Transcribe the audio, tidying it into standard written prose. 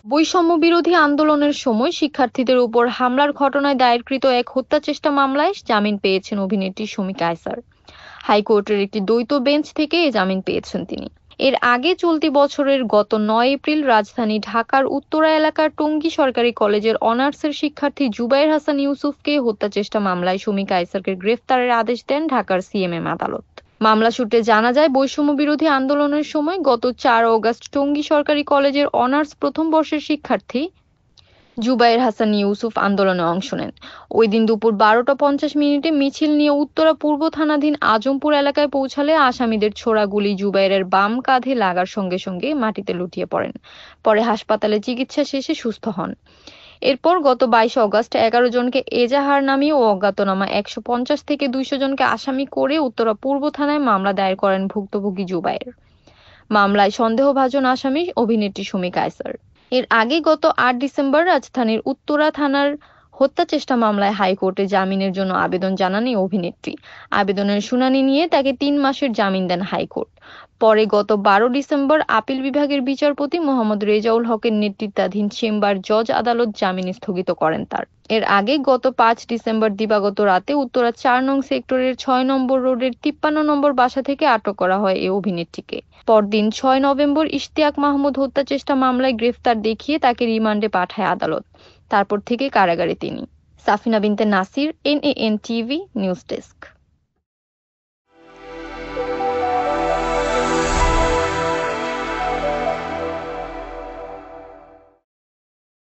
বৈষম্য বিরোধী আন্দোলনের সময় শিক্ষার্থীদের উপর হামলার ঘটনায় দায়েরকৃত এক হত্যাচেষ্টা মামলায় জামিন পেয়েছেন অভিনেত্রী শমী কায়সার। হাইকোর্টের একটি দ্বৈত বেঞ্চ থেকে এই জামিন পেয়েছেন তিনি। এর আগে চলতি বছরের গত ৯ এপ্রিল রাজধানী ঢাকার উত্তরা এলাকার টঙ্গী সরকারি কলেজের অনার্সের শিক্ষার্থী জুবায়ের হাসান ইউসুফকে হত্যাচেষ্টা মামলায় শমী কায়সারকে গ্রেফতারের আদেশ দেন ঢাকার সিএমএম আদালত। মামলা সূত্রে জানা যায়, বৈষম্য বিরোধী আন্দোলনের সময় গত ৪ অগস্ট টঙ্গী সরকারি কলেজের অনার্স প্রথম বর্ষের শিক্ষার্থী জুবায়ের হাসান ইউসুফ আন্দোলনে অংশ নেন। ওই দিন দুপুর ১২টা ৫০ মিনিটে মিছিল নিয়ে উত্তরা পূর্ব থানাধীন আজমপুর এলাকায় পৌঁছালে আসামিদের ছোড়া গুলি জুবায়েরের বাম কাঁধে লাগার সঙ্গে সঙ্গে মাটিতে লুটিয়ে পড়েন। পরে হাসপাতালে চিকিৎসা শেষে সুস্থ হন। এরপর গত ২২ অগস্ট ১১ জনকে এজাহার নামিয়ে ও অজ্ঞাতনামা ১৫০ থেকে ২০০ জনকে আসামি করে উত্তরা পূর্ব থানায় মামলা দায়ের করেন ভুক্তভোগী জুবায়ের। মামলায় সন্দেহভাজন আসামি অভিনেত্রী শমী কায়সার। এর আগে গত ৮ ডিসেম্বর রাজধানীর উত্তরা থানার হত্যাচেষ্টা মামলায় হাইকোর্টে জামিনের জন্য আবেদন জানান এই অভিনেত্রী। আবেদনের শুনানি নিয়ে তাকে ৩ মাসের জামিন দেন হাইকোর্ট। পরে গত ১২ ডিসেম্বর আপিল বিভাগের বিচারপতি মোহাম্মদ রেজাউল হকের নেতৃত্বাধীন চেম্বার জজ আদালত জামিন স্থগিত করেন তার। এর আগে গত ৫ ডিসেম্বর দিবাগত রাতে উত্তরা ৪ নং সেক্টরের ৬ নম্বর রোডের ৫৩ নম্বর বাসা থেকে আটক করা হয় এই অভিনেত্রীকে। পরদিন ৬ নভেম্বর ইশতিয়াক মাহমুদ হত্যাচেষ্টা মামলায় গ্রেফতার দেখিয়ে তাকে রিমান্ডে পাঠায় আদালত। তারপর থেকে কারাগারে তিনি। সাফিনা বিনতে Nasir, NAN TV, news desk.